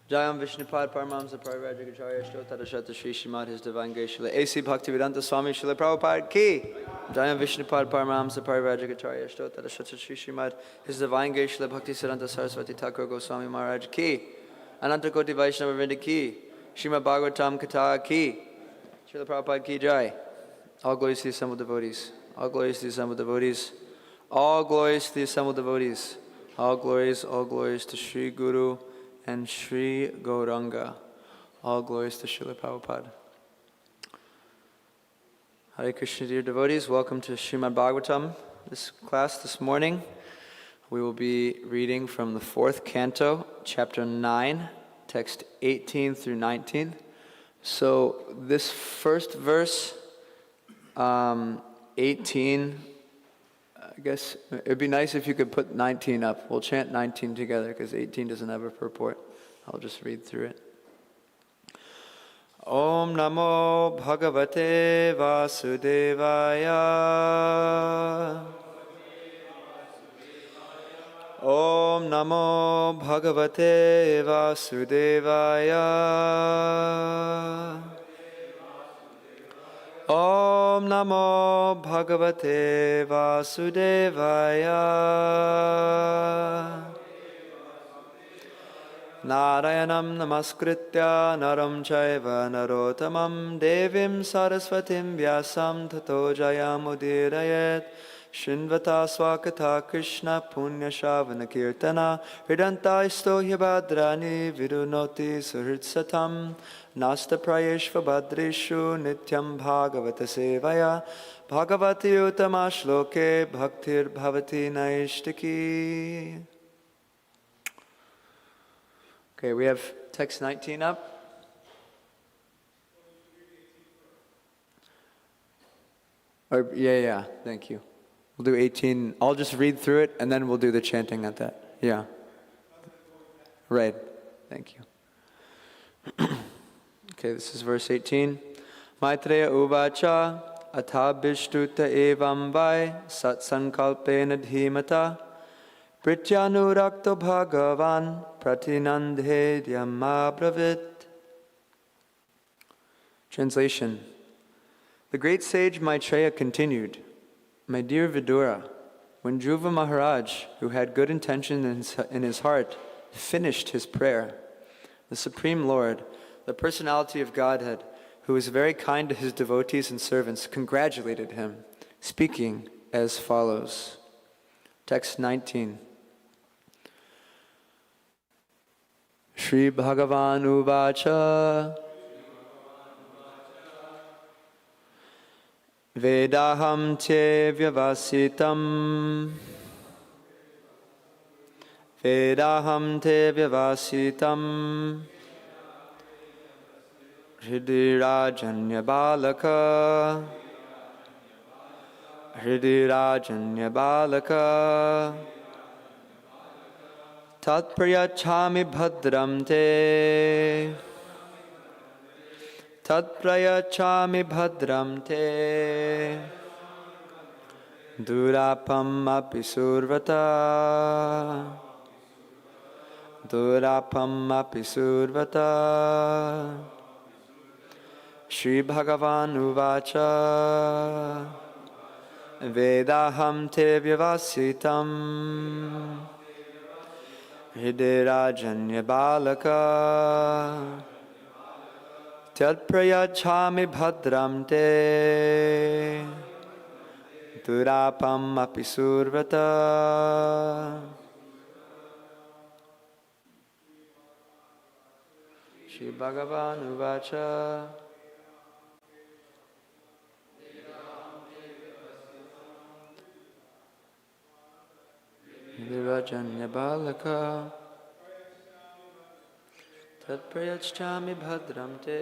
Jayam Vishnupad Paramahamsa Parivrajagacharya Shtotadashata Shri Srimad His Divine Grace Srila A.C. Bhaktivedanta Swami Srila Prabhupada Ki. Jayam Vishnupad Paramahamsa Parivrajagacharya Shtotadashata Shri Srimad His Divine Grace Srila Bhaktisiddhanta Saraswati Thakur Goswami Maharaj Ki. Ananta Koti Vaishnava Vrinda Ki. Srimad Bhagavatam Katha Ki. Srila Prabhupada Ki Jai. All glories to the assembled devotees. All glories to the assembled devotees. All glories to the assembled devotees. All glories to Sri Guru and Sri Gauranga. All glories to Srila Prabhupada. Hare Krishna, dear devotees, welcome to Srimad Bhagavatam. This class this morning, we will be reading from the 4th canto, chapter 9, text 18 through 19. So this first verse, 18, I guess it would be nice if you could put 19 up. We'll chant 19 together because 18 doesn't have a purport. I'll just read through it. Om Namo Bhagavate Vasudevaya. Om Namo Bhagavate Vasudevaya. Om Namo Bhagavate Vasudevaya. Narayanam namaskritya naram chaiva narotamam devim saraswatim vyasam tato jayamudhirayet. Shinvata swakatha Krishna punya shavana kirtana hridanta isto hyabadrani virunoti suhritsatam nasta prayeshva badrishu nityam bhagavata sevaya bhagavati utama shloke bhaktir bhavati naishtiki. Okay, we have text 19 up. Yeah, thank you. We'll do 18. I'll just read through it, and then we'll do the chanting at that. Yeah. Right. Thank you. Okay, this is verse 18. Maitreya uvacha athabhishtuta evam vai satsankalpena dhimata prityanurakto bhagavan pratinandhedyam abravit. Translation. The great sage Maitreya continued, "My dear Vidura, when Dhruva Maharaj, who had good intention in his heart, finished his prayer, the Supreme Lord, the personality of Godhead, who is very kind to his devotees and servants, congratulated him, speaking as follows." Text 19. Shri Bhagavan Uvacha Vedaham te vyavasitam Vedaham te vyavasitam Hridirajanya balaka Hridirajanya balaka Tat prayachami bhadram te tat prayachami bhadram te durapam api survata durapam api survata Shri Bhagavan uvacha Vedaham te vyavasitam Hidirajanya balaka Tyat prayachami bhadram te Durapam api survata Shri Bhagavan uvacha Hidirajanya balaka Tat prayachami bhadram te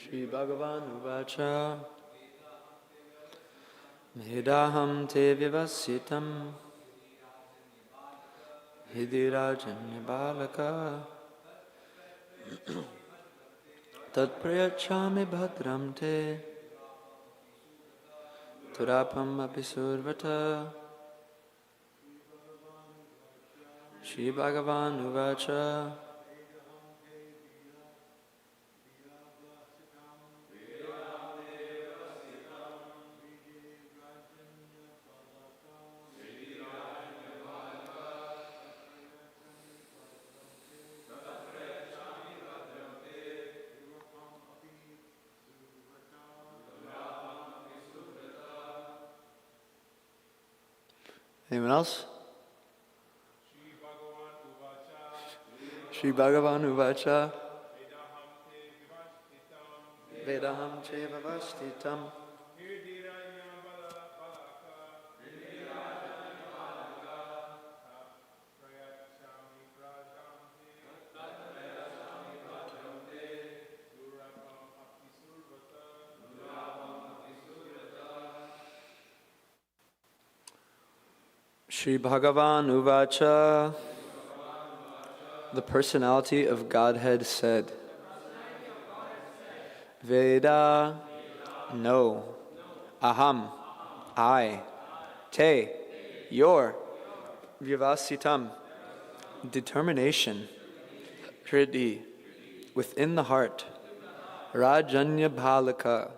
Shri Bhagavan uvacha Medaham te vivasitam Hidirajanya balaka Tat prayachami bhadram te Turapam api survata Shri Bhagavan uvacha Anyone else? Shri Bhagavan uvacha Vedaham te vavastitam Shri Bhagavan uvacha The personality of Godhead said Veda no Aham I Te your Vyavasitam determination Hridi within the heart Rajanya Bhalaka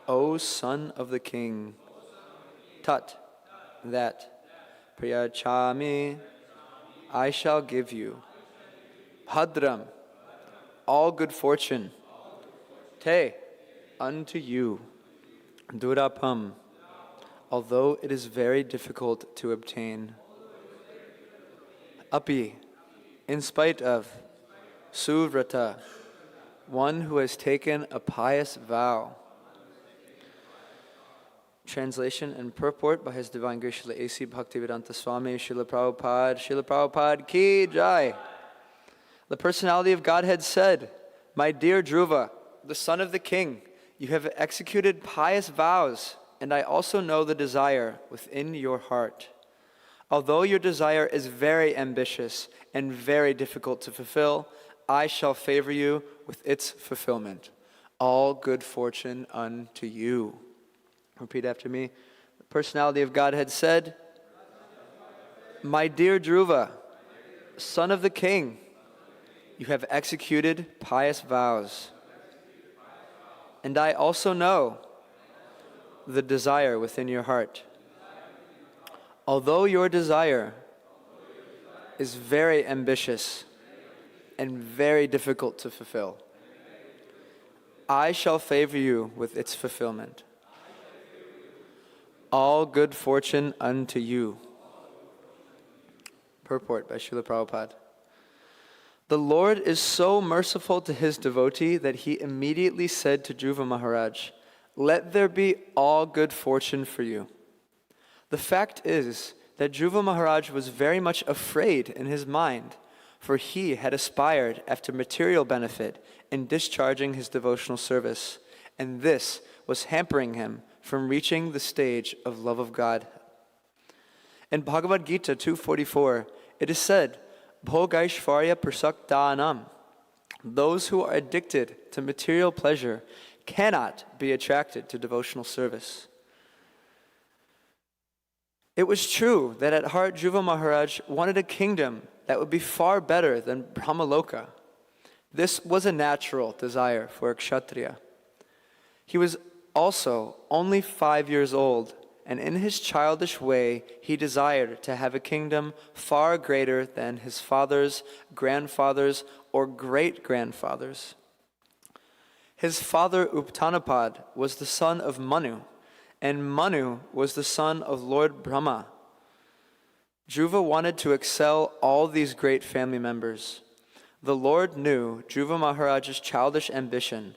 O son of the king Tat that Priyachami I shall give you Bhadram all good fortune Te unto you Durapam although it is very difficult to obtain Api in spite of Suvrata one who has taken a pious vow. Translation and purport by His Divine Grace Srila A.C. Bhaktivedanta Swami Srila Prabhupada Ki Jai. The personality of Godhead said, My dear Dhruva, the son of the king, you have executed pious vows, and I also know the desire within your heart. Although your desire is very ambitious and very difficult to fulfill, I shall favor you with its fulfillment. All good fortune unto you. Repeat after me. The personality of Godhead said, My dear Dhruva, son of the king, you have executed pious vows. And I also know the desire within your heart. Although your desire is very ambitious and very difficult to fulfill, I shall favor you with its fulfillment. All good fortune unto you. Purport by Srila Prabhupada. The Lord is so merciful to his devotee that he immediately said to Dhruva Maharaj, "Let there be all good fortune for you." The fact is that Dhruva Maharaj was very much afraid in his mind, for he had aspired after material benefit in discharging his devotional service, and this was hampering him from reaching the stage of love of God. In Bhagavad Gita 2:44, it is said, Bhogaishvarya prasaktanam. Those who are addicted to material pleasure cannot be attracted to devotional service. It was true that at heart Dhruva Maharaj wanted a kingdom that would be far better than Brahmaloka. This was a natural desire for a kshatriya. He was also only 5 years old, and in his childish way, he desired to have a kingdom far greater than his father's, grandfather's, or great-grandfather's. His father Uptanapad was the son of Manu, and Manu was the son of Lord Brahma. Dhruva wanted to excel all these great family members. The Lord knew Dhruva Maharaj's childish ambition,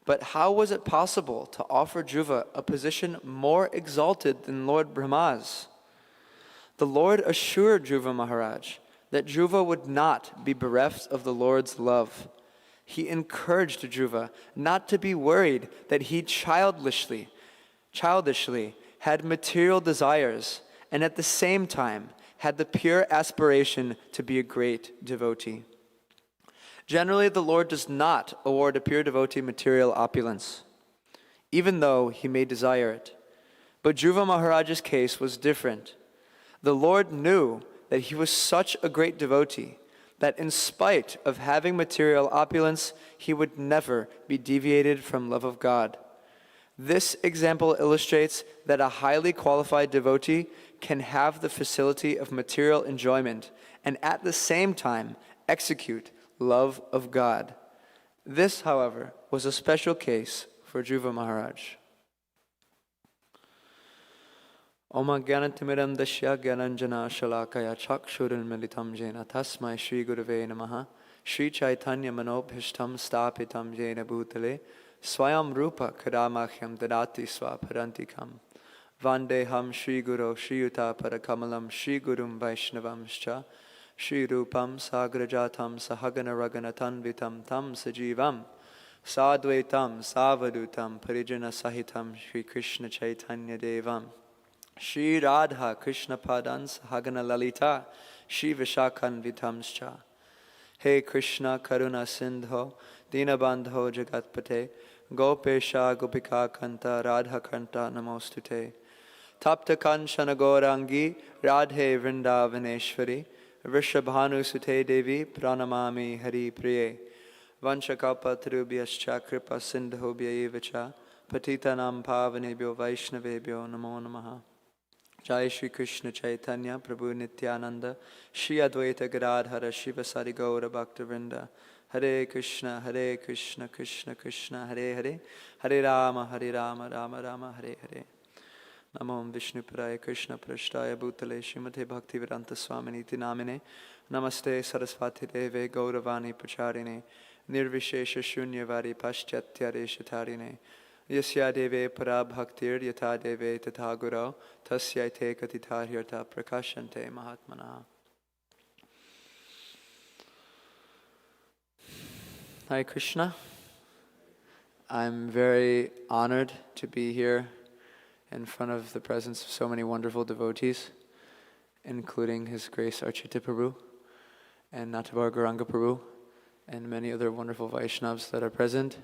but how was it possible to offer Dhruva a position more exalted than Lord Brahma's? The Lord assured Dhruva Maharaj that Dhruva would not be bereft of the Lord's love. He encouraged Dhruva not to be worried that he childishly had material desires and at the same time had the pure aspiration to be a great devotee. Generally, the Lord does not award a pure devotee material opulence, even though he may desire it. But Dhruva Maharaj's case was different. The Lord knew that he was such a great devotee that in spite of having material opulence, he would never be deviated from love of God. This example illustrates that a highly qualified devotee can have the facility of material enjoyment and at the same time execute love of God. This, however, was a special case for Dhruva Maharaj. Om Jnanatimiram Dasya Gyananjana Shalakaya Chakshurunmilitam Jena Tasmai Shri Gurave Namaha Shri Chaitanya Manobhishtam Stapitam Jena Bhutale Swayam Rupa Kadamahyam Dadati Swaparantikam Vandeham Shri Guru Shri Yuta Parakamalam Shri Gurum Vaishnavamscha Shri Rupam Sagrajatam Sahagana Raganatanvitam Tam Sajivam Sadvaitam Savadutam Parijana Sahitam Shri Krishna Chaitanya Devam Shri Radha Krishna Padan Sahagana Lalita Shri Vishakan Vitamscha. Hey Krishna Karuna Sindho Dinabandho Jagatpate Gopesha Gopika Kanta Radha Kanta Namostute Tapta Kanchana Gaurangi Radhe Vrindavaneshwari Vrishabhanu Sute Devi Pranamami Hari Priye Vanchakalpatarubhyascha Kripa Sindhobhya Evacha Patitanam Pavanebhyo Vaishnavebhyo Namo Namaha. Jai Shri Krishna Chaitanya Prabhu Nityananda Shri Advaita Gadadhara Shiva Sari Gaura Bhaktivinoda Hare Krishna Krishna Krishna Hare Hare Hare Rama Rama Rama Hare Hare. Namo Vishnupadaya Krishna Prashtaya Bhutale Srimate Bhaktivedanta Swaminiti Namine Namaste Saraswati Deve Gauravani Pacharine Nirvishesha Shunyavadi Paschatya Reshatarine Yasya Deve Para Bhaktir Yata Deve Tata Guru Tasya Te Katita Hirta Prakashante Mahatmana. Hare Krishna. I'm very honored to be here in front of the presence of so many wonderful devotees, including His Grace Archita Prabhu and Natavar Gauranga Prabhu and many other wonderful Vaishnavas that are present.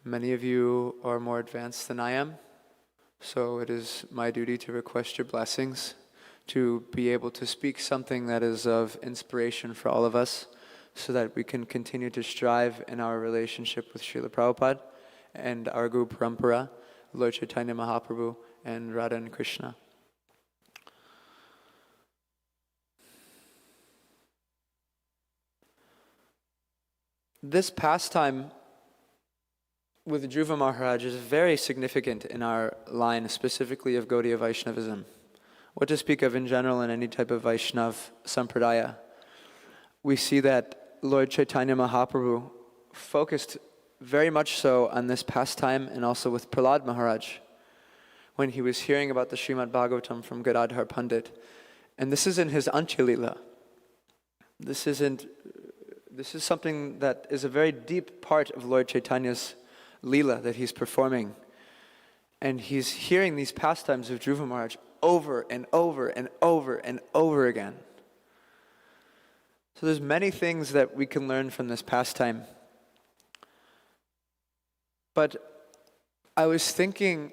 Many of you are more advanced than I am, so it is my duty to request your blessings to be able to speak something that is of inspiration for all of us so that we can continue to strive in our relationship with Srila Prabhupada and our Guru Parampara, Lord Chaitanya Mahaprabhu and Radha and Krishna. This pastime with Dhruva Maharaj is very significant in our line, specifically of Gaudiya Vaishnavism. What to speak of in general in any type of Vaishnav sampradaya. We see that Lord Chaitanya Mahaprabhu focused very much so on this pastime, and also with Prahlad Maharaj when he was hearing about the Srimad Bhagavatam from Gadadhar Pandit. And this is in his Antya-lila. This is something that is a very deep part of Lord Chaitanya's lila that he's performing. And he's hearing these pastimes of Dhruva Maharaj over and over and over and over again. So there's many things that we can learn from this pastime. But I was thinking,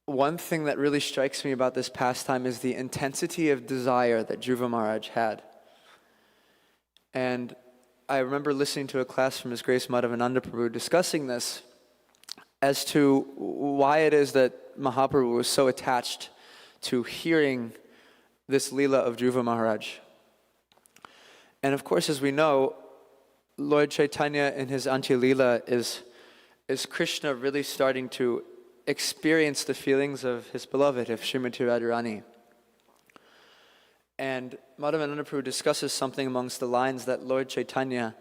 one thing that really strikes me about this pastime is the intensity of desire that Dhruva Maharaj had. And I remember listening to a class from His Grace Madhavananda Prabhu discussing this as to why it is that Mahaprabhu was so attached to hearing this lila of Dhruva Maharaj. And of course, as we know, Lord Chaitanya in his Antya-lila is Krishna really starting to experience the feelings of his beloved, of Srimati Radharani. And Madhavananda Prabhu discusses something amongst the lines that Lord Chaitanya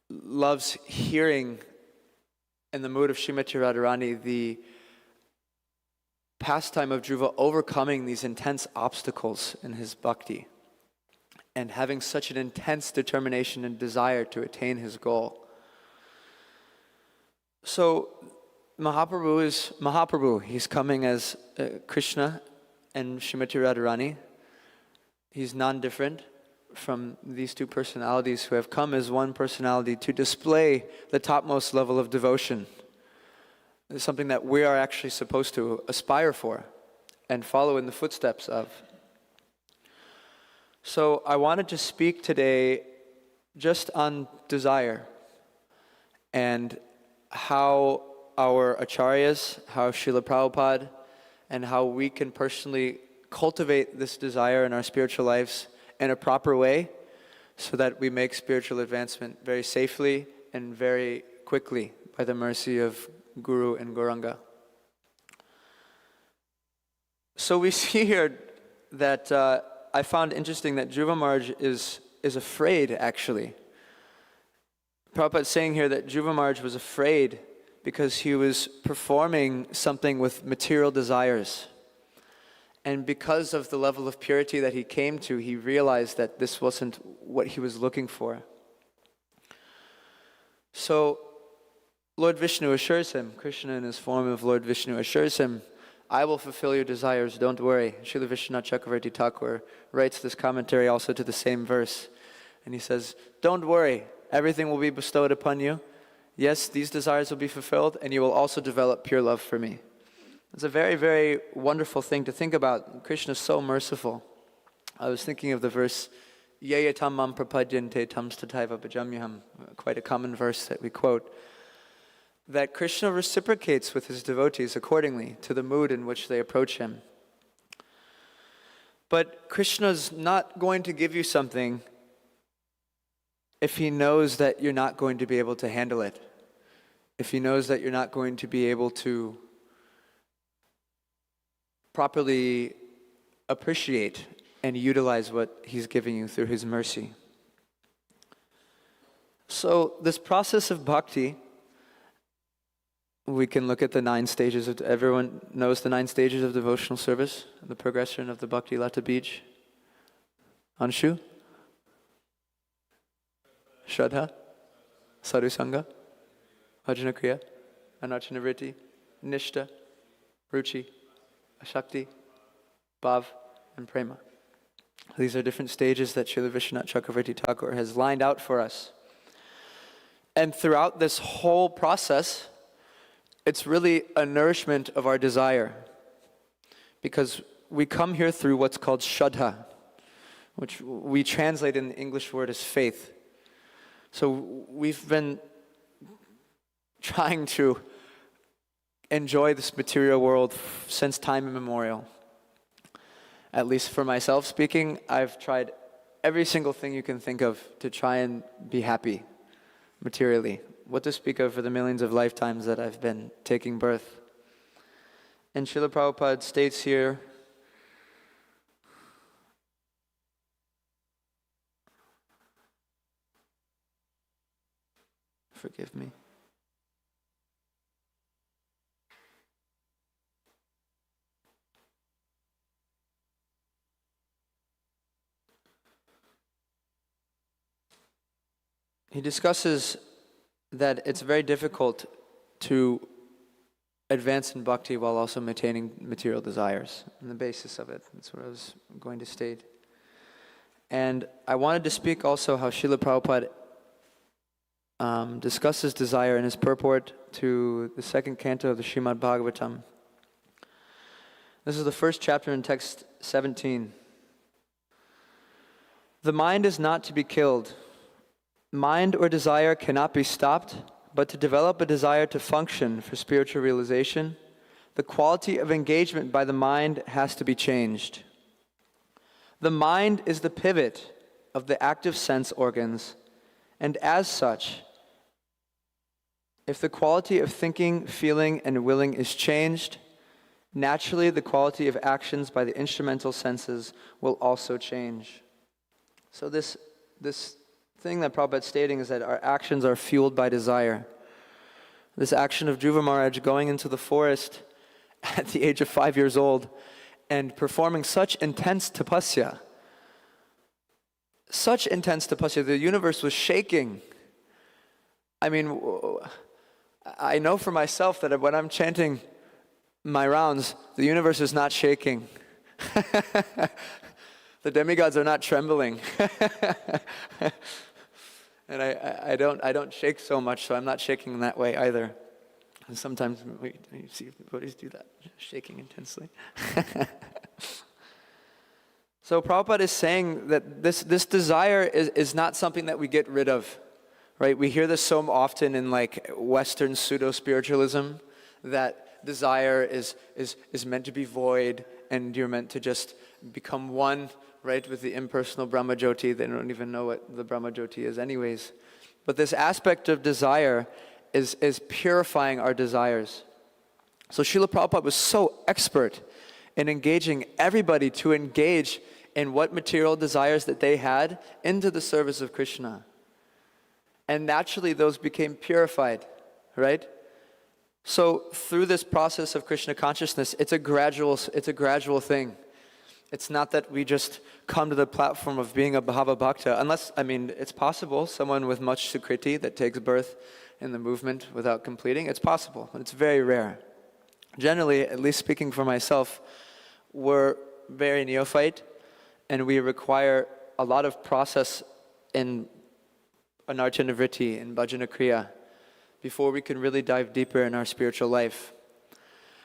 loves hearing in the mood of Srimati Radharani, the pastime of Dhruva overcoming these intense obstacles in his bhakti and having such an intense determination and desire to attain his goal. So Mahaprabhu is Mahaprabhu. He's coming as Krishna and Srimati Radharani. He's non-different from these two personalities who have come as one personality to display the topmost level of devotion. It's something that we are actually supposed to aspire for and follow in the footsteps of. So I wanted to speak today just on desire and how our acharyas, how Srila Prabhupada, and how we can personally cultivate this desire in our spiritual lives in a proper way so that we make spiritual advancement very safely and very quickly by the mercy of Guru and Gauranga. So we see here that I found interesting that Dhruva Maharaj is afraid, actually. Prabhupada is saying here that Dhruva Maharaj was afraid because he was performing something with material desires. And because of the level of purity that he came to, he realized that this wasn't what he was looking for. So Lord Vishnu assures him, Krishna in his form of Lord Vishnu assures him, I will fulfill your desires, don't worry. Srila Vishwanath Chakravarti Thakur writes this commentary also to the same verse. And he says, don't worry, everything will be bestowed upon you. Yes, these desires will be fulfilled, and you will also develop pure love for me. It's a very, very wonderful thing to think about. Krishna is so merciful. I was thinking of the verse, Yaya tam mam prapadyante tam stataiva bhajamyaham, quite a common verse that we quote, that Krishna reciprocates with his devotees accordingly to the mood in which they approach him. But Krishna's not going to give you something if he knows that you're not going to be able to handle it, if he knows that you're not going to be able to properly appreciate and utilize what he's giving you through his mercy. So this process of bhakti, we can look at the 9 stages of, everyone knows the 9 stages of devotional service, the progression of the Bhakti Lata Bij. Anshu? Shraddha? Sadhusanga? Bhajana Kriya? Anarchana Vritti? Nishta? Ruchi? Ashakti? Bhav? And Prema. These are different stages that Srila Vishwanath Chakravarti Thakur has lined out for us. And throughout this whole process, it's really a nourishment of our desire, because we come here through what's called Shraddha, which we translate in the English word as faith. So we've been trying to enjoy this material world since time immemorial. At least for myself speaking, I've tried every single thing you can think of to try and be happy materially. What to speak of for the millions of lifetimes that I've been taking birth. And Srila Prabhupada states here, forgive me. He discusses that it's very difficult to advance in bhakti while also maintaining material desires. And the basis of it, that's what I was going to state. And I wanted to speak also how Srila Prabhupada discusses desire in his purport to the second canto of the Srimad Bhagavatam. This is the first chapter in text 17. The mind is not to be killed. Mind or desire cannot be stopped, but to develop a desire to function for spiritual realization, the quality of engagement by the mind has to be changed. The mind is the pivot of the active sense organs, and as such, if the quality of thinking, feeling, and willing is changed, naturally the quality of actions by the instrumental senses will also change. So this thing that Prabhupada is stating is that our actions are fueled by desire. This action of Dhruva Maharaj going into the forest at the age of 5 years old and performing such intense tapasya, the universe was shaking. I mean, I know for myself that when I'm chanting my rounds, the universe is not shaking. The demigods are not trembling. And I don't shake so much, so I'm not shaking in that way either. And sometimes you see devotees do that, shaking intensely. So Prabhupada is saying that this desire is not something that we get rid of, right? We hear this so often in like Western pseudo-spiritualism, that desire is meant to be void, and you're meant to just become one, right, with the impersonal Brahmajyoti. They don't even know what the Brahmajyoti is anyways. But this aspect of desire is purifying our desires. So Srila Prabhupada was so expert in engaging everybody to engage in what material desires that they had into the service of Krishna. And naturally those became purified, right? So through this process of Krishna consciousness, it's a gradual thing. It's not that we just come to the platform of being a Bhava Bhakta, unless, I mean, it's possible, someone with much Sukriti that takes birth in the movement without completing, it's possible, but it's very rare. Generally, at least speaking for myself, we're very neophyte, and we require a lot of process in Anarchana Vritti, in Bhajana Kriya, before we can really dive deeper in our spiritual life.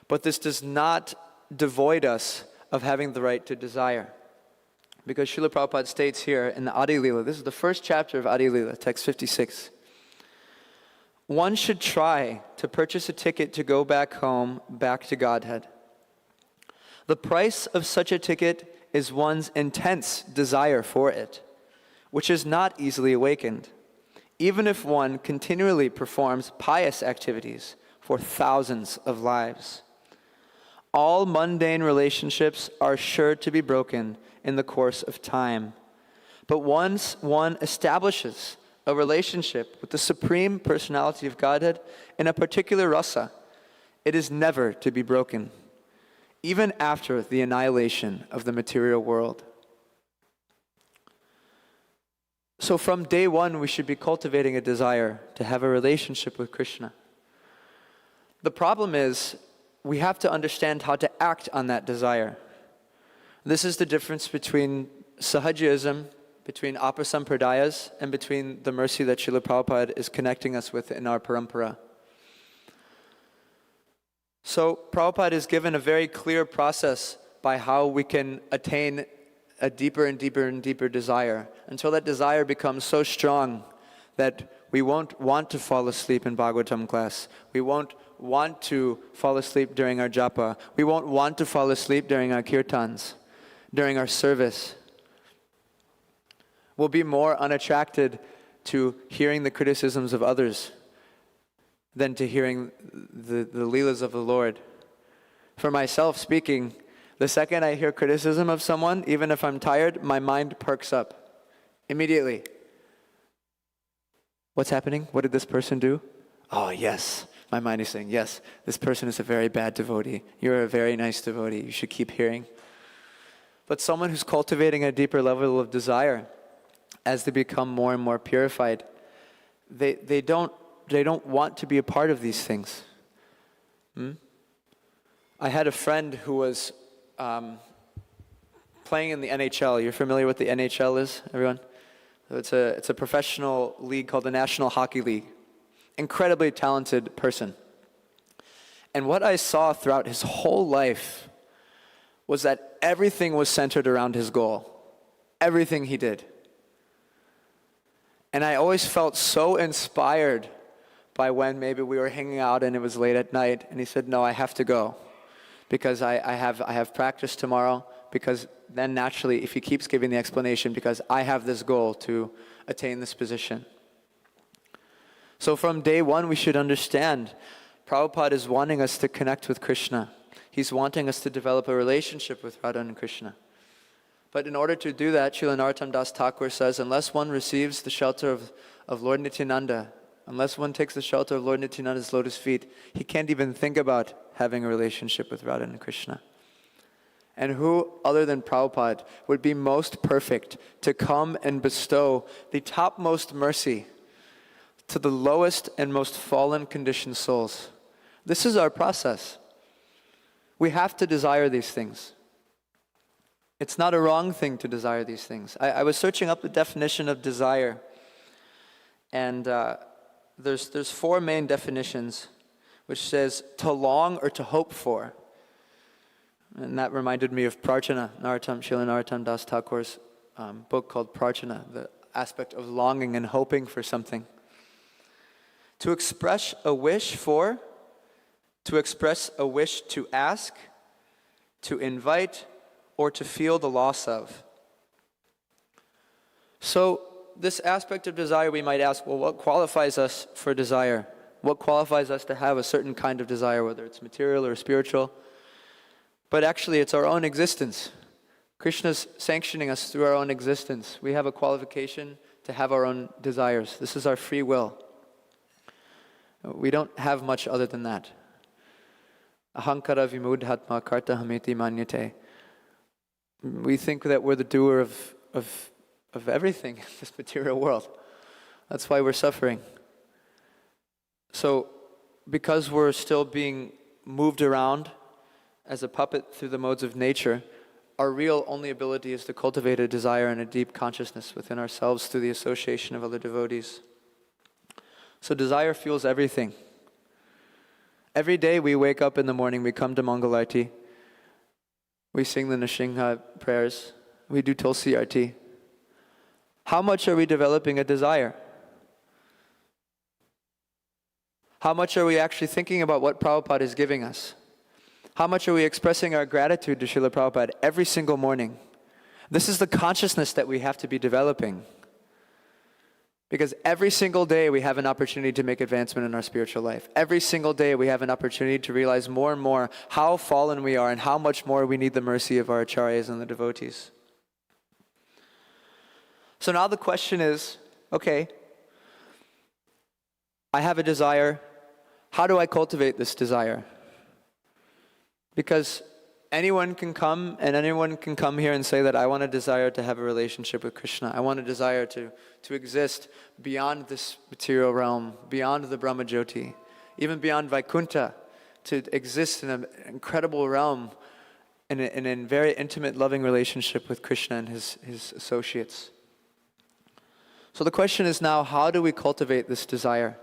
But this does not devoid us of having the right to desire. Because Srila Prabhupada states here in the Adi Lila, this is the first chapter of Adi Lila, text 56. One should try to purchase a ticket to go back home, back to Godhead. The price of such a ticket is one's intense desire for it, which is not easily awakened, even if one continually performs pious activities for thousands of lives. All mundane relationships are sure to be broken in the course of time. But once one establishes a relationship with the Supreme Personality of Godhead in a particular rasa, it is never to be broken, even after the annihilation of the material world. So from day one, we should be cultivating a desire to have a relationship with Krishna. The problem is, we have to understand how to act on that desire. This is the difference between Sahajism, between Apasampradayas, and between the mercy that Srila Prabhupada is connecting us with in our parampara. So Prabhupada is given a very clear process by how we can attain a deeper and deeper and deeper desire, until that desire becomes so strong that we won't want to fall asleep in Bhagavatam class. We won't want to fall asleep during our japa. We won't want to fall asleep during our kirtans, during our service. We'll be more unattracted to hearing the criticisms of others than to hearing the leelas of the Lord. For myself speaking, the second I hear criticism of someone, even if I'm tired, my mind perks up immediately. What's happening? What did this person do? Oh, yes. My mind is saying, yes, this person is a very bad devotee. You're a very nice devotee. You should keep hearing. But someone who's cultivating a deeper level of desire, as they become more and more purified, they don't want to be a part of these things. I had a friend who was playing in the NHL. You're familiar with the NHL is, everyone? It's a professional league called the National Hockey League. Incredibly talented person. And what I saw throughout his whole life was that everything was centered around his goal. Everything he did. And I always felt so inspired by when maybe we were hanging out and it was late at night and he said, no, I have to go because I have practice tomorrow, because then naturally if he keeps giving the explanation, because I have this goal to attain this position. So from day one we should understand Prabhupada is wanting us to connect with Krishna. He's wanting us to develop a relationship with Radha and Krishna. But in order to do that, Srila Narottam Das Thakur says, unless one receives the shelter of Lord Nityananda, unless one takes the shelter of Lord Nityananda's lotus feet, he can't even think about having a relationship with Radha and Krishna. And who other than Prabhupada would be most perfect to come and bestow the topmost mercy to the lowest and most fallen conditioned souls? This is our process. We have to desire these things. It's not a wrong thing to desire these things. I was searching up the definition of desire, and there's four main definitions, which says to long or to hope for. And that reminded me of Prarthana, Srila Narottam Das Thakur's book called Prarthana, the aspect of longing and hoping for something. To express a wish for, to express a wish to ask, to invite, or to feel the loss of. So this aspect of desire, we might ask, well, what qualifies us for desire? What qualifies us to have a certain kind of desire, whether it's material or spiritual? But actually, it's our own existence. Krishna's sanctioning us through our own existence. We have a qualification to have our own desires. This is our free will. We don't have much other than that. Ahankara vimudhatma karta hamiti manyate. We think that we're the doer of everything in this material world. That's why we're suffering. So, because we're still being moved around as a puppet through the modes of nature, our real only ability is to cultivate a desire and a deep consciousness within ourselves through the association of other devotees. So desire fuels everything. Every day we wake up in the morning, we come to Mangalarti, we sing the Nrsimha prayers, we do Tulsi Arti. How much are we developing a desire? How much are we actually thinking about what Prabhupada is giving us? How much are we expressing our gratitude to Srila Prabhupada every single morning? This is the consciousness that we have to be developing. Because every single day we have an opportunity to make advancement in our spiritual life. Every single day we have an opportunity to realize more and more how fallen we are and how much more we need the mercy of our acharyas and the devotees. So now the question is, okay, I have a desire. How do I cultivate this desire? Because anyone can come here and say that I want a desire to have a relationship with Krishna. I want a desire to exist beyond this material realm, beyond the Brahma Jyoti, even beyond Vaikuntha, to exist in an incredible realm in a very intimate, loving relationship with Krishna and his associates. So the question is now, how do we cultivate this desire?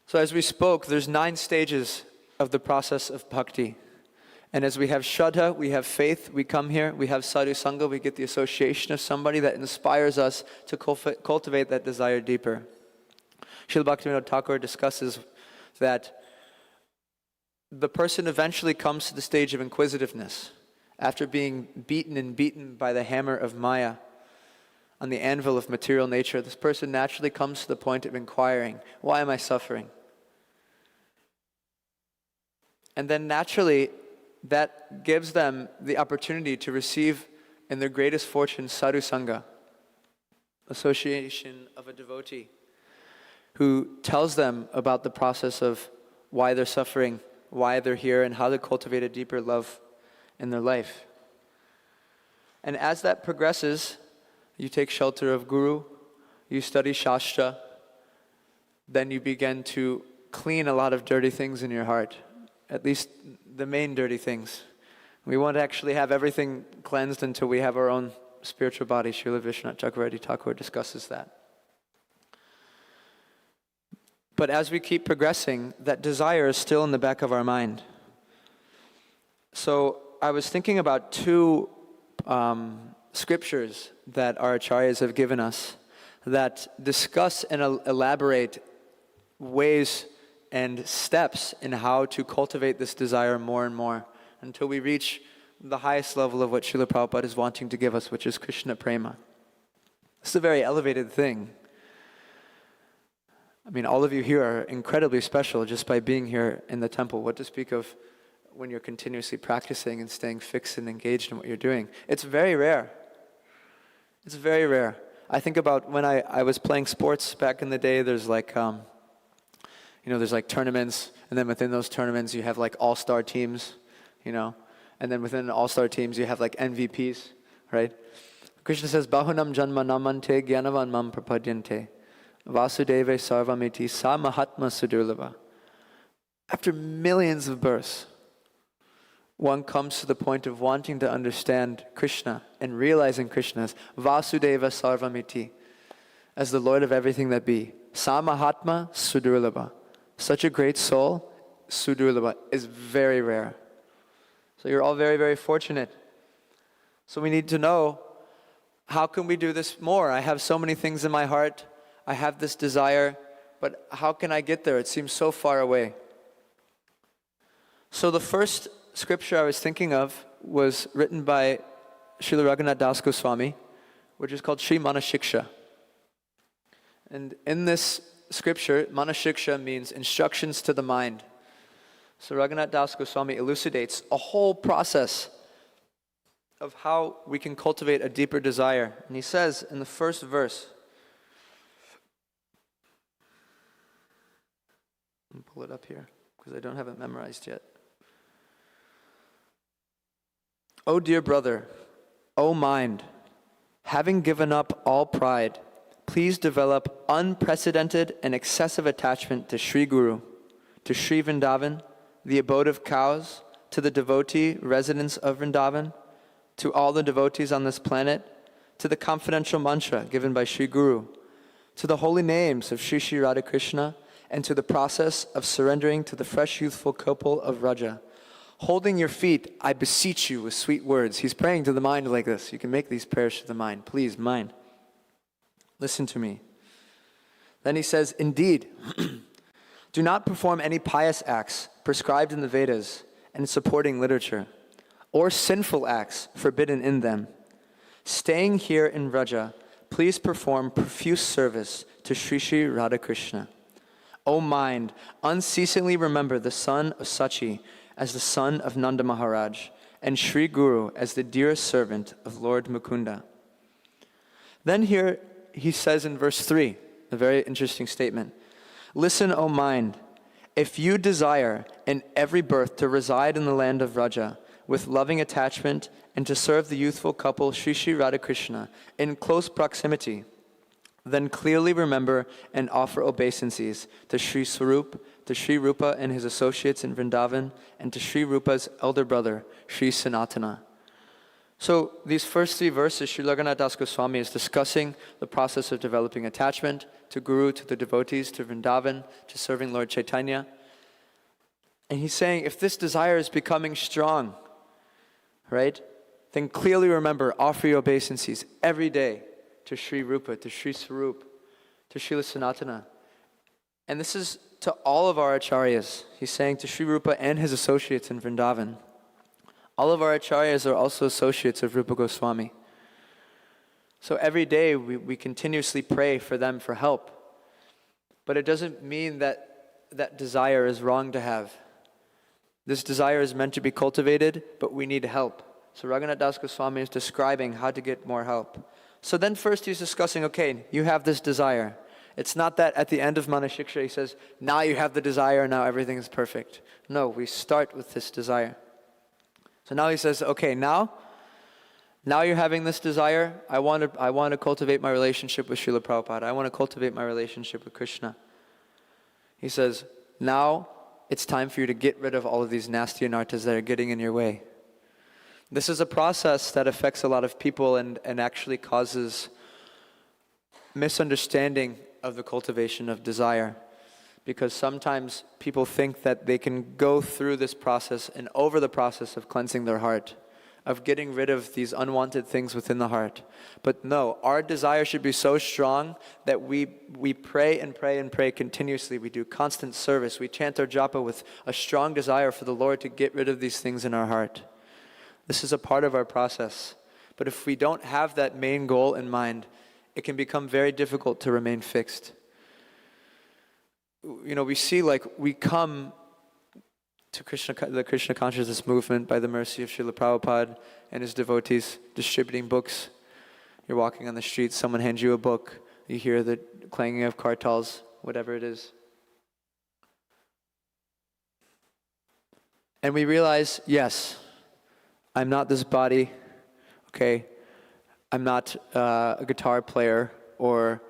So as we spoke, there's 9 stages of the process of bhakti. And as we have Shraddha, we have faith, we come here, we have Sadhu Sangha, we get the association of somebody that inspires us to cultivate that desire deeper. Srila Bhaktivinoda Thakur discusses that the person eventually comes to the stage of inquisitiveness after being beaten by the hammer of Maya on the anvil of material nature. This person naturally comes to the point of inquiring, why am I suffering? And then naturally, that gives them the opportunity to receive in their greatest fortune sadhu sangha, association of a devotee, who tells them about the process of why they're suffering, why they're here, and how to cultivate a deeper love in their life. And as that progresses, you take shelter of Guru, you study Shastra, then you begin to clean a lot of dirty things in your heart, at least the main dirty things. We won't actually have everything cleansed until we have our own spiritual body. Srila Vishwanath Chakravarti Thakur discusses that. But as we keep progressing, that desire is still in the back of our mind. So I was thinking about two scriptures that our acharyas have given us that discuss and elaborate ways and steps in how to cultivate this desire more and more until we reach the highest level of what Srila Prabhupada is wanting to give us, which is Krishna Prema. It's a very elevated thing. I mean, all of you here are incredibly special just by being here in the temple. What to speak of when you're continuously practicing and staying fixed and engaged in what you're doing. It's very rare. It's very rare. I think about when I was playing sports back in the day, there's like, there's like tournaments, and then within those tournaments you have like all-star teams, and then within all-star teams you have like MVPs, right? Krishna says, Bahunam janma namante gyanavan mam prapadyante vasudeva sarvamiti sa mahatma sudurlava. After millions of births, one comes to the point of wanting to understand Krishna and realizing Krishna as Vasudeva Sarvamiti, as the Lord of everything that be. Samahatma Sudurlabha. Such a great soul, Sudurlabha, is very rare. So you're all very, very fortunate. So we need to know, how can we do this more? I have so many things in my heart. I have this desire, but how can I get there? It seems so far away. So the first scripture I was thinking of was written by Srila Raghunath Das Goswami, which is called Sri Manashiksha. And in this scripture, Manashiksha means instructions to the mind. So Raghunath Das Goswami elucidates a whole process of how we can cultivate a deeper desire. And he says in the first verse, I'll pull it up here because I don't have it memorized yet. O dear brother, O mind, having given up all pride, please develop unprecedented and excessive attachment to Sri Guru, to Sri Vrindavan, the abode of cows, to the devotee residents of Vrindavan, to all the devotees on this planet, to the confidential mantra given by Sri Guru, to the holy names of Sri Sri Radha Krishna, and to the process of surrendering to the fresh youthful couple of Raja. Holding your feet, I beseech you with sweet words. He's praying to the mind like this. You can make these prayers to the mind. Please, mind, listen to me. Then he says, indeed, do not perform any pious acts prescribed in the Vedas and supporting literature, or sinful acts forbidden in them. Staying here in Vraja, please perform profuse service to Sri Sri Radha Krishna. O mind, unceasingly remember the son of Sachi as the son of Nanda Maharaj, and Sri Guru as the dearest servant of Lord Mukunda. Then here he says in verse 3, a very interesting statement. Listen, O mind, if you desire in every birth to reside in the land of Vraja with loving attachment and to serve the youthful couple Sri Sri Radha Krishna in close proximity, then clearly remember and offer obeisances to Sri Swarup, to Sri Rupa and his associates in Vrindavan, and to Sri Rupa's elder brother, Sri Sanatana. So these first three verses, Sri Raghunath Das Goswami is discussing the process of developing attachment to Guru, to the devotees, to Vrindavan, to serving Lord Chaitanya. And he's saying, if this desire is becoming strong, right, then clearly remember, offer your obeisances every day to Sri Rupa, to Sri Swarup, to Srila Sanatana. And this is to all of our acharyas. He's saying to Sri Rupa and his associates in Vrindavan. All of our acharyas are also associates of Rupa Goswami. So every day we continuously pray for them for help. But it doesn't mean that desire is wrong to have. This desire is meant to be cultivated, but we need help. So Raghunath Das Goswami is describing how to get more help. So then first he's discussing, okay, you have this desire. It's not that at the end of Manashiksha he says, now you have the desire, now everything is perfect. No, we start with this desire. So now he says, okay, now you're having this desire. I want to cultivate my relationship with Srila Prabhupada. I want to cultivate my relationship with Krishna. He says, now it's time for you to get rid of all of these nasty anarthas that are getting in your way. This is a process that affects a lot of people and actually causes misunderstanding of the cultivation of desire. Because sometimes people think that they can go through this process and over the process of cleansing their heart, of getting rid of these unwanted things within the heart. But no, our desire should be so strong that we pray and pray and pray continuously. We do constant service. We chant our japa with a strong desire for the Lord to get rid of these things in our heart. This is a part of our process. But if we don't have that main goal in mind, it can become very difficult to remain fixed. You know, we see we come to the Krishna consciousness movement by the mercy of Srila Prabhupada and his devotees distributing books. You're walking on the street, someone hands you a book, you hear the clanging of kartals, whatever it is. And we realize, yes, I'm not this body, okay? I'm not a guitar player or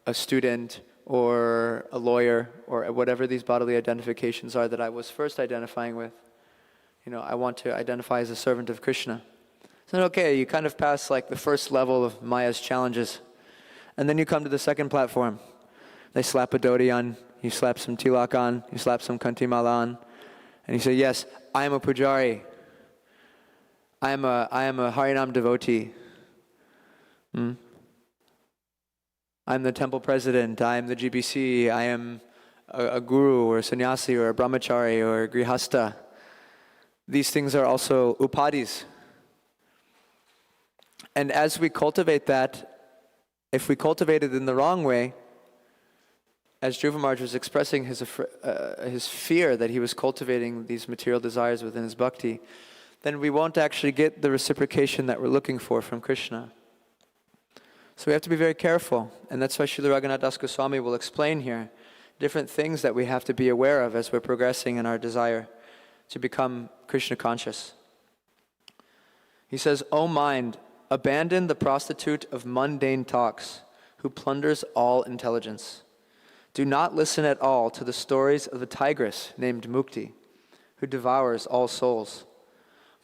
a student or a lawyer, or whatever these bodily identifications are that I was first identifying with. You know, I want to identify as a servant of Krishna. So okay, you kind of pass the first level of Maya's challenges. And then you come to the second platform. They slap a dhoti on, you slap some tilak on, you slap some kanti mala on, and you say, yes, I am a pujari. I am a Harinam devotee. I'm the temple president, I am the GBC, I am a guru or a sannyasi or a brahmachari or a grihasta. These things are also upadhis. And as we cultivate that, if we cultivate it in the wrong way, as Dhruva Maharaj was expressing his fear that he was cultivating these material desires within his bhakti, then we won't actually get the reciprocation that we're looking for from Krishna. So we have to be very careful, and that's why Srila Raghunath Das Goswami will explain here different things that we have to be aware of as we're progressing in our desire to become Krishna conscious. He says, O mind, abandon the prostitute of mundane talks, who plunders all intelligence. Do not listen at all to the stories of the tigress named Mukti, who devours all souls.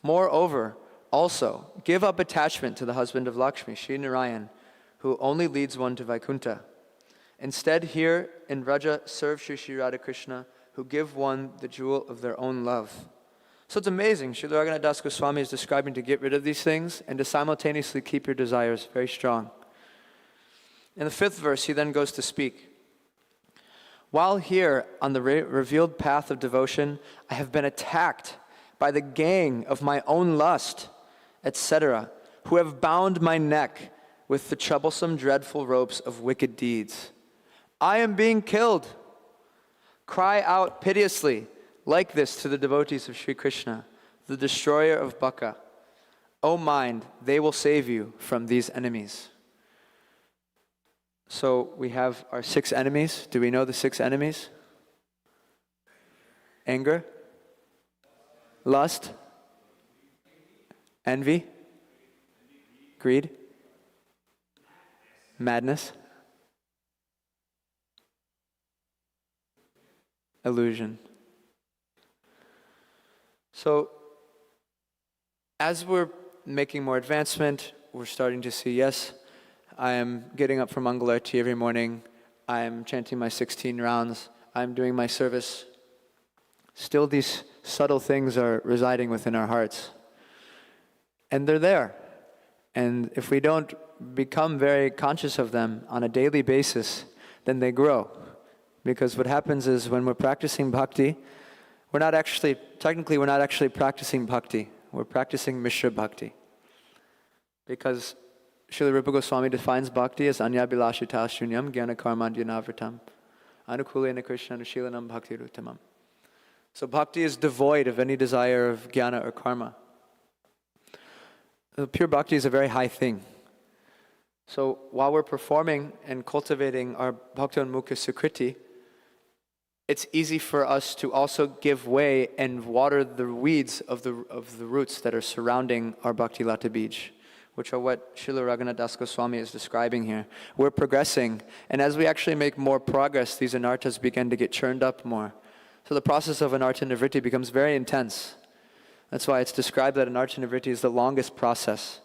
Moreover, also, give up attachment to the husband of Lakshmi, Sri Narayan, who only leads one to Vaikuntha. Instead, here in Vraja, serve Sri Sri Radha Krishna, who give one the jewel of their own love. So it's amazing. Srila Raghunath Das Goswami is describing to get rid of these things and to simultaneously keep your desires very strong. In the 5th verse, he then goes to speak. While here on the revealed path of devotion, I have been attacked by the gang of my own lust, etc., who have bound my neck with the troublesome, dreadful ropes of wicked deeds. I am being killed. Cry out piteously like this to the devotees of Sri Krishna, the destroyer of Baka. O mind, they will save you from these enemies. So we have our 6 enemies. Do we know the 6 enemies? Anger, lust, envy, greed, madness, illusion. So, as we're making more advancement, we're starting to see, yes, I am getting up for Mangal Arati every morning, I am chanting my 16 rounds, I'm doing my service. Still, these subtle things are residing within our hearts. And they're there. And if we don't become very conscious of them on a daily basis, then they grow. Because what happens is when we're practicing bhakti, we're not actually practicing bhakti. We're practicing Mishra Bhakti. Because Srila Rupa Goswami defines bhakti as anyabhilashita shunyam jnana karmandyanavritam anukulena krishna anushilanam bhakti ruttamam. So bhakti is devoid of any desire of jnana or karma. Pure bhakti is a very high thing. So while we're performing and cultivating our bhakti-unmukha sukriti, it's easy for us to also give way and water the weeds of the roots that are surrounding our bhakti lata bij, which are what Srila Raghunath Das Goswami is describing here. We're progressing, and as we actually make more progress, these anarthas begin to get churned up more. So the process of anartha nivritti becomes very intense. That's why it's described that anartha nivritti is the longest process,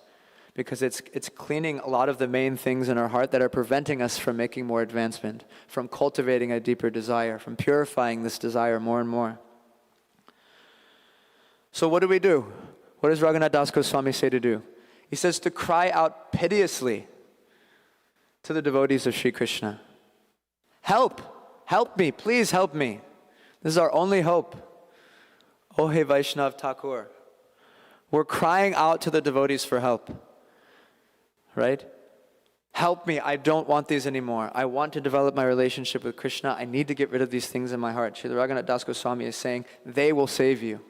because it's cleaning a lot of the main things in our heart that are preventing us from making more advancement, from cultivating a deeper desire, from purifying this desire more and more. So what do we do? What does Raghunath Das Goswami say to do? He says to cry out piteously to the devotees of Sri Krishna. Help! Help me! Please help me! This is our only hope. Oh hey Vaishnav Thakur. We're crying out to the devotees for help. Right? Help me, I don't want these anymore. I want to develop my relationship with Krishna. I need to get rid of these things in my heart. Srila Raghunath Das Goswami is saying, they will save you.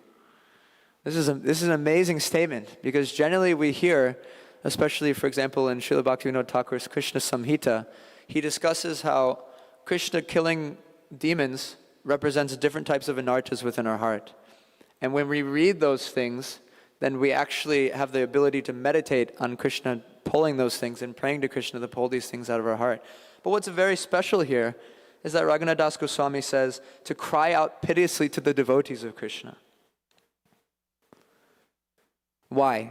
This is an amazing statement, because generally we hear, especially for example in Srila Bhaktivinoda Thakur's Krishna Samhita, he discusses how Krishna killing demons represents different types of anarthas within our heart. And when we read those things, then we actually have the ability to meditate on Krishna pulling those things and praying to Krishna to pull these things out of our heart. But what's very special here is that Raghunath Das Goswami says to cry out piteously to the devotees of Krishna. Why?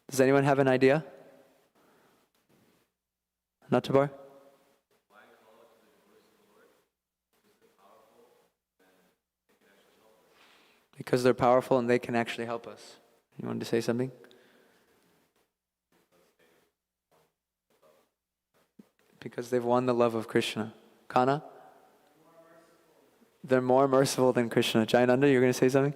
Does anyone have an idea? Natabar? Because they're powerful and they can actually help us. You wanted to say something? Because they've won the love of Krishna. Kana? They're more merciful than Krishna. Jayananda, you're going to say something?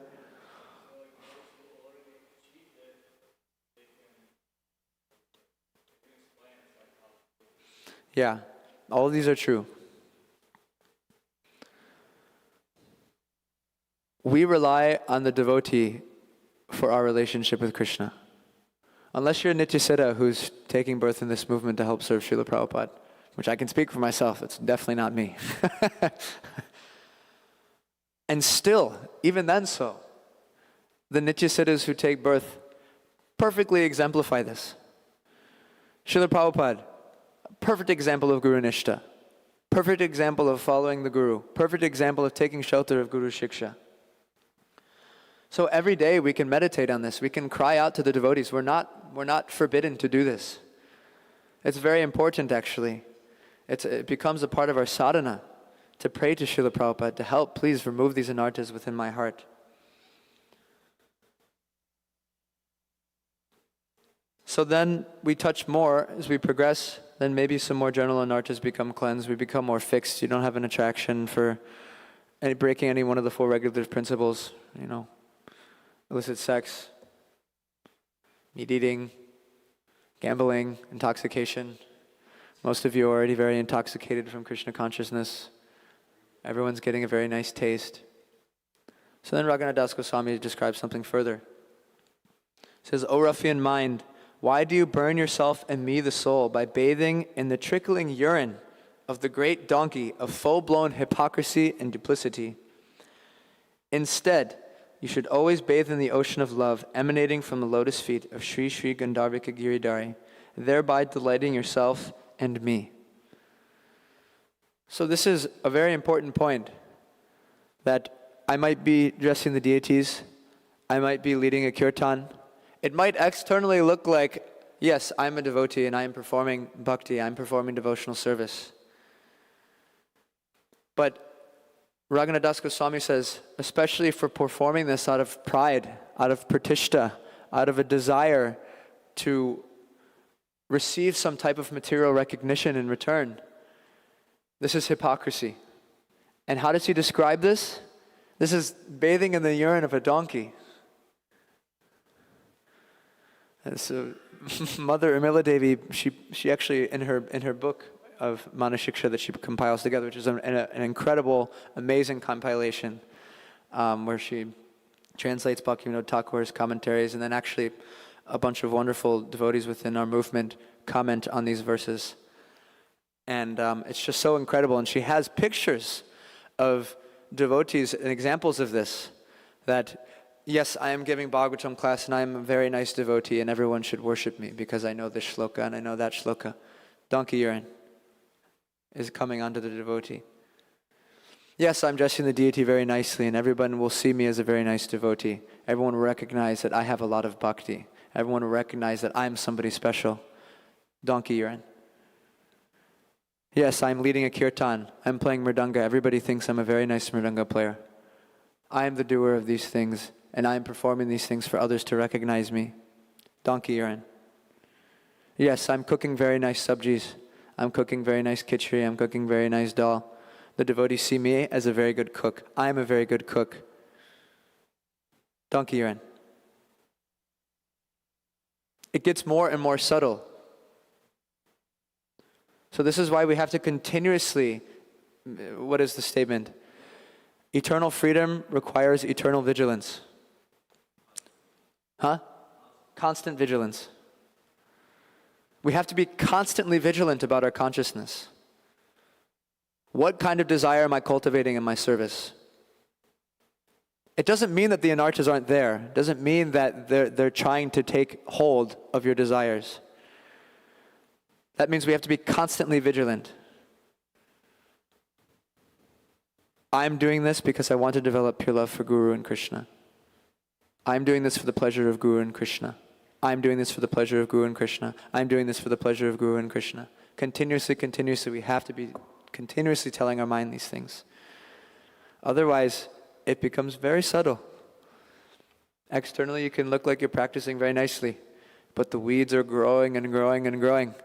Yeah, all of these are true. We rely on the devotee for our relationship with Krishna. Unless you're a Nityasiddha who's taking birth in this movement to help serve Srila Prabhupada, which I can speak for myself, it's definitely not me. And still, even then so, the Nityasiddhas who take birth perfectly exemplify this. Srila Prabhupada, perfect example of Guru Nishta, perfect example of following the Guru, perfect example of taking shelter of Guru Shiksha. So every day we can meditate on this. We can cry out to the devotees. We're not forbidden to do this. It's very important actually. It becomes a part of our sadhana to pray to Srila Prabhupada to help, please remove these anarthas within my heart. So then we touch more as we progress, then maybe some more general anarthas become cleansed. We become more fixed. You don't have an attraction for breaking any one of the four regulative principles, illicit sex, meat eating, gambling, intoxication. Most of you are already very intoxicated from Krishna consciousness. Everyone's getting a very nice taste. So then Raghunath Das Goswami describes something further. He says, O ruffian mind, why do you burn yourself and me the soul by bathing in the trickling urine of the great donkey of full-blown hypocrisy and duplicity? Instead, you should always bathe in the ocean of love emanating from the lotus feet of Sri Sri Gandharvika Giridhari, thereby delighting yourself and me. So this is a very important point, that I might be dressing the deities, I might be leading a kirtan. It might externally look like, yes, I'm a devotee and I am performing bhakti, I'm performing devotional service. But Raghunath Das Goswami says, especially for performing this out of pride, out of pratishta, out of a desire to receive some type of material recognition in return, This is hypocrisy. And how does he describe this? This is bathing in the urine of a donkey. And so Mother Urmila Devi, she actually, in her book of Manashiksha that she compiles together, which is an incredible, amazing compilation, where she translates Bhaktivinoda Thakur's commentaries, and then actually a bunch of wonderful devotees within our movement comment on these verses. And it's just so incredible. And she has pictures of devotees and examples of this, that yes, I am giving Bhagavatam class and I am a very nice devotee and everyone should worship me because I know this shloka and I know that shloka. Donkey urine is coming onto the devotee. Yes, I'm dressing the deity very nicely and everyone will see me as a very nice devotee. Everyone will recognize that I have a lot of bhakti. Everyone will recognize that I'm somebody special. Donkey urine. Yes, I'm leading a kirtan. I'm playing mridanga. Everybody thinks I'm a very nice mridanga player. I am the doer of these things, and I am performing these things for others to recognize me. Donkey urine. Yes, I'm cooking very nice sabjis. I'm cooking very nice khichdi. I'm cooking very nice dal. The devotees see me as a very good cook. I am a very good cook. Donkey urine. It gets more and more subtle. So this is why we have to continuously, what is the statement? Eternal freedom requires eternal vigilance. Constant vigilance. We have to be constantly vigilant about our consciousness. What kind of desire am I cultivating in my service? It doesn't mean that the anarthas aren't there. It doesn't mean that they're trying to take hold of your desires. That means we have to be constantly vigilant. I'm doing this because I want to develop pure love for Guru and Krishna. I'm doing this for the pleasure of Guru and Krishna. I'm doing this for the pleasure of Guru and Krishna. I'm doing this for the pleasure of Guru and Krishna. Continuously, we have to be continuously telling our mind these things. Otherwise, it becomes very subtle. Externally, you can look like you're practicing very nicely, but the weeds are growing and growing and growing.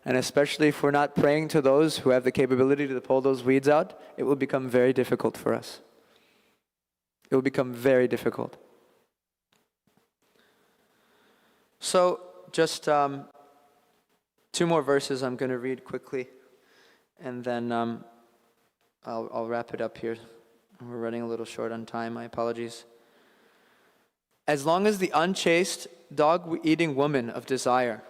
And especially if we're not praying to those who have the capability to pull those weeds out, it will become very difficult for us. It will become very difficult. So, just 2 more verses I'm going to read quickly, and then I'll wrap it up here. We're running a little short on time, my apologies. As long as the unchaste, dog-eating woman of desire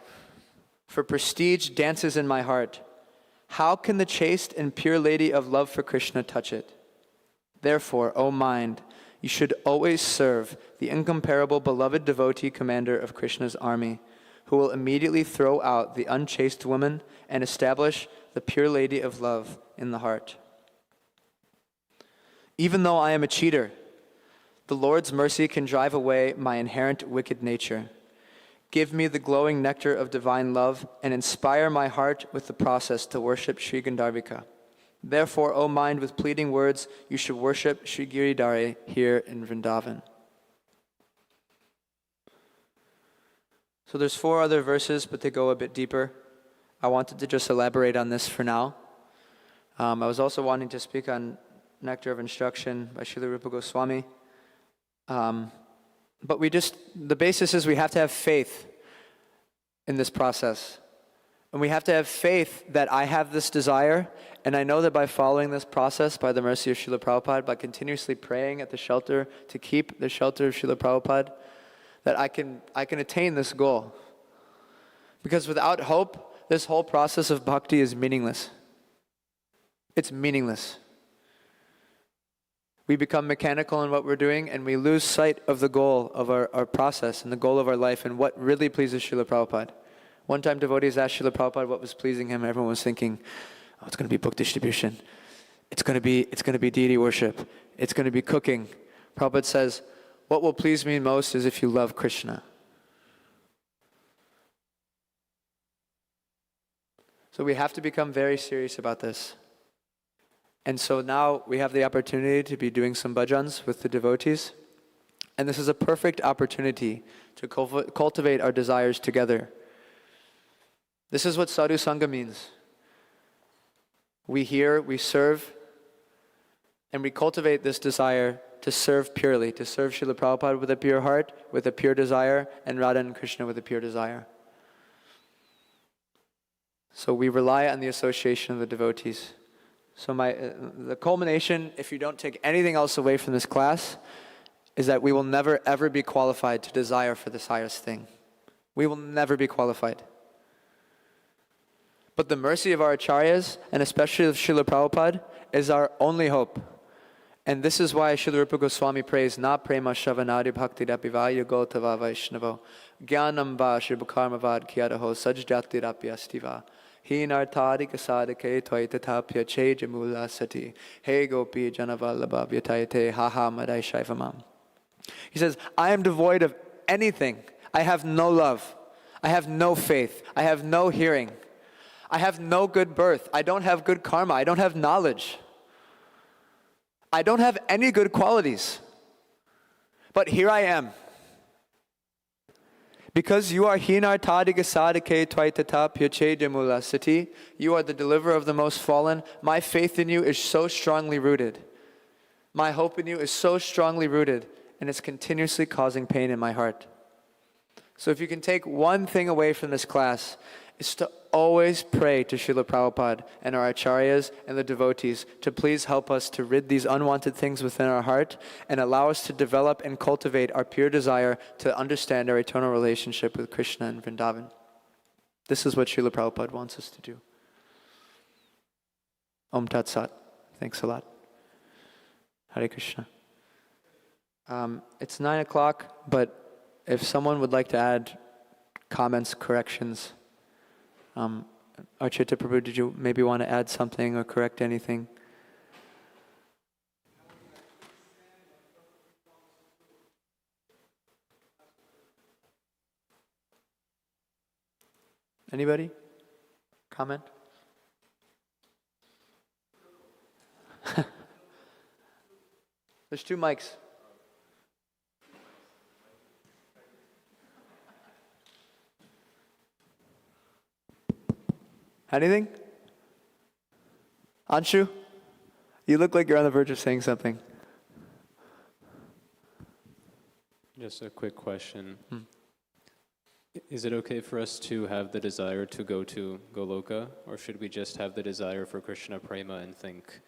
for prestige dances in my heart, how can the chaste and pure lady of love for Krishna touch it? Therefore, O mind, you should always serve the incomparable beloved devotee commander of Krishna's army, who will immediately throw out the unchaste woman and establish the pure lady of love in the heart. Even though I am a cheater, the Lord's mercy can drive away my inherent wicked nature. Give me the glowing nectar of divine love and inspire my heart with the process to worship Sri Gandharvika. Therefore, O mind, with pleading words, you should worship Sri Giridhari here in Vrindavan. So there's 4 other verses, but they go a bit deeper. I wanted to just elaborate on this for now. I was also wanting to speak on Nectar of Instruction by Srila Rupa Goswami. But the basis is we have to have faith in this process. And we have to have faith that I have this desire, and I know that by following this process, by the mercy of Srila Prabhupada, by continuously praying at the shelter to keep the shelter of Srila Prabhupada, that I can attain this goal. Because without hope, this whole process of bhakti is meaningless. It's meaningless. We become mechanical in what we're doing, and we lose sight of the goal of our process and the goal of our life and what really pleases Srila Prabhupada. One time devotees asked Srila Prabhupada what was pleasing him. Everyone was thinking, oh, it's going to be book distribution. It's going to be deity worship. It's going to be cooking. Prabhupada says, what will please me most is if you love Krishna. So we have to become very serious about this. And so now we have the opportunity to be doing some bhajans with the devotees. And this is a perfect opportunity to cultivate our desires together. This is what sadhu sangha means. We hear, we serve, and we cultivate this desire to serve purely, to serve Srila Prabhupada with a pure heart, with a pure desire, and Radha and Krishna with a pure desire. So we rely on the association of the devotees. So the culmination, if you don't take anything else away from this class, is that we will never ever be qualified to desire for this highest thing. We will never be qualified. But the mercy of our acharyas, and especially of Srila Prabhupada, is our only hope. And this is why Srila Rupa Goswami prays, Na prema shavanadi bhakti rapiva yogotava vaishnavo jnanam va shribukarmavad kyadaho sajjati rapyastiva hinartadi kasadake tvaitathapya chejamula sati he gopi janavallabha vyatayate haha madai shaivamam. He says, I am devoid of anything. I have no love. I have no faith. I have no hearing. I have no good birth. I don't have good karma. I don't have knowledge. I don't have any good qualities. But here I am. Because you are Hinartadika Sadike Tvaitata Pyache Jamula Sati, you are the deliverer of the most fallen. My faith in you is so strongly rooted. My hope in you is so strongly rooted, and it's continuously causing pain in my heart. So if you can take one thing away from this class, it's to always pray to Srila Prabhupada and our acharyas and the devotees to please help us to rid these unwanted things within our heart and allow us to develop and cultivate our pure desire to understand our eternal relationship with Krishna and Vrindavan. This is what Srila Prabhupada wants us to do. Om Tat Sat. Thanks a lot. Hare Krishna. It's 9 o'clock, but if someone would like to add comments, corrections, Archita Prabhu, did you maybe want to add something or correct anything? Anybody? Comment? There's 2 mics. Anything? Anshu? You look like you're on the verge of saying something. Just a quick question. Is it okay for us to have the desire to go to Goloka, or should we just have the desire for Krishna Prema and think,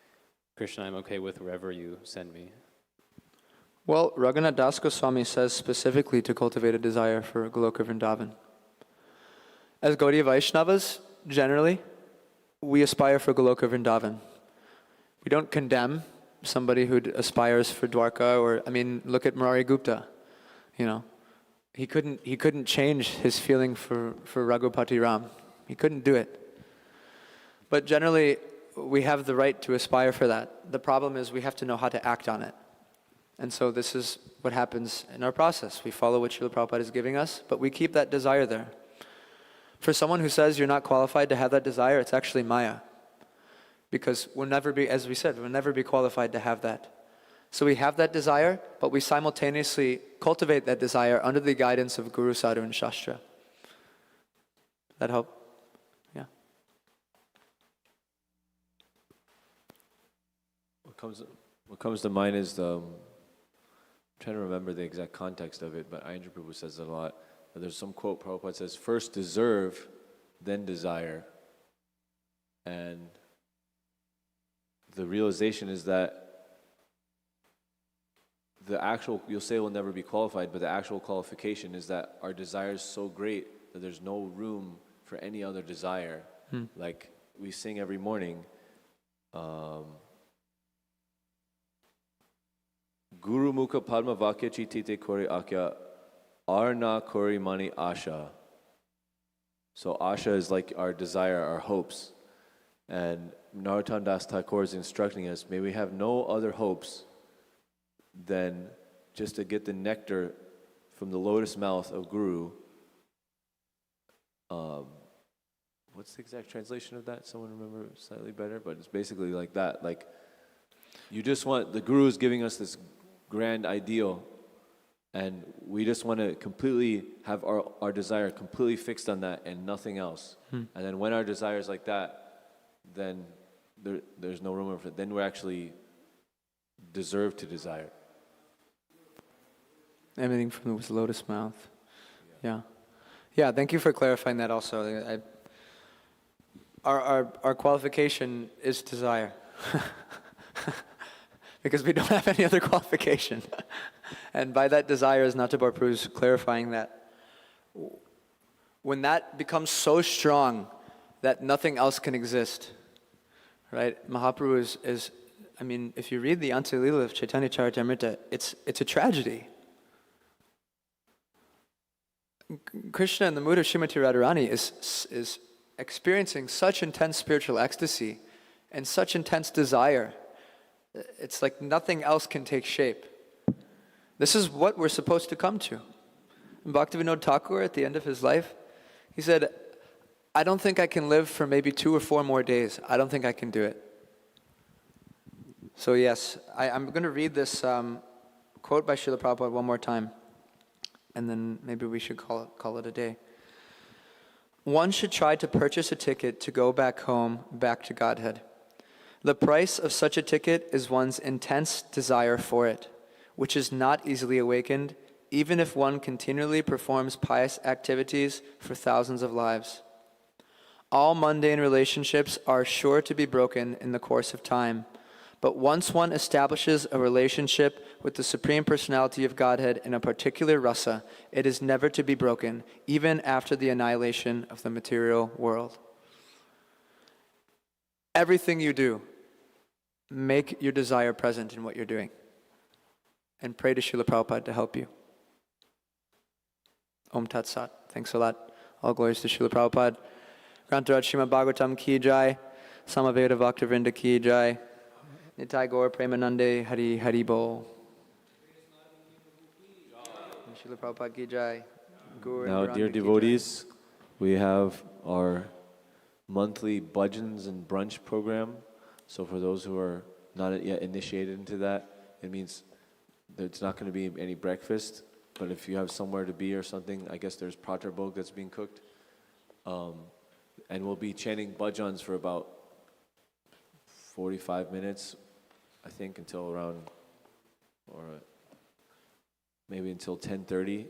Krishna, I'm okay with wherever you send me? Well, Raghunath Das Goswami says specifically to cultivate a desire for Goloka Vrindavan. As Gaudiya Vaishnavas, generally, we aspire for Goloka Vrindavan. We don't condemn somebody who aspires for Dwarka, or, look at Murari Gupta. He couldn't change his feeling for Raghupati Ram. He couldn't do it. But generally, we have the right to aspire for that. The problem is we have to know how to act on it. And so this is what happens in our process. We follow what Srila Prabhupada is giving us, but we keep that desire there. For someone who says you're not qualified to have that desire, it's actually Maya. Because we'll never be, as we said, we'll never be qualified to have that. So we have that desire, but we simultaneously cultivate that desire under the guidance of Guru, Sadhu, and Shastra. That help? Yeah. What comes to mind is I'm trying to remember the exact context of it, but Ayendra Prabhu says it a lot. There's some quote Prabhupada says, first deserve, then desire. And the realization is that the actual, you'll say we'll never be qualified, but the actual qualification is that our desire is so great that there's no room for any other desire. Like we sing every morning, Guru Mukha Padma Vakya Chitite Kori Akya Arna Kori Mani Asha. So Asha is like our desire, our hopes. And Narottam Das Thakur is instructing us, may we have no other hopes than just to get the nectar from the lotus mouth of Guru. What's the exact translation of that? Someone remember slightly better? But it's basically like that. Like, you just want, the Guru is giving us this grand ideal, and we just want to completely have our desire completely fixed on that and nothing else. And then when our desire is like that, then there's no room for it. Then we actually deserve to desire. Everything from the lotus mouth. Yeah. Yeah, thank you for clarifying that also. Our qualification is desire. Because we don't have any other qualification. And by that desire, as Natha Prabhu's clarifying that, when that becomes so strong that nothing else can exist, right? Mahaprabhu is I mean, if you read the Antya-lila of Chaitanya Charitamrita, it's a tragedy. Krishna in the mood of Srimati Radharani is experiencing such intense spiritual ecstasy and such intense desire. It's like nothing else can take shape. This is what we're supposed to come to. And Bhaktivinoda Thakur, at the end of his life, he said, I don't think I can live for maybe 2 or 4 more days. I don't think I can do it. So yes, I'm going to read this quote by Srila Prabhupada one more time, and then maybe we should call it a day. One should try to purchase a ticket to go back home, back to Godhead. The price of such a ticket is one's intense desire for it, which is not easily awakened, even if one continually performs pious activities for thousands of lives. All mundane relationships are sure to be broken in the course of time, but once one establishes a relationship with the Supreme Personality of Godhead in a particular rasa, it is never to be broken, even after the annihilation of the material world. Everything you do, make your desire present in what you're doing. And pray to Srila Prabhupada to help you. Om Tat Sat. Thanks a lot. All glories to Srila Prabhupada. Grantaraj Srimad Bhagavatam ki jai. Samaveda Bhaktivinoda ki jai. Nitai Gaur Premanande Hari Hari Bol. Srila Prabhupada ki jai. Now, dear devotees, we have our monthly bhajans and brunch program. So for those who are not yet initiated into that, it means there's not going to be any breakfast. But if you have somewhere to be or something, I guess there's pratar bhog that's being cooked. And we'll be chanting bhajans for about 45 minutes, I think, until around, or maybe until 10:30.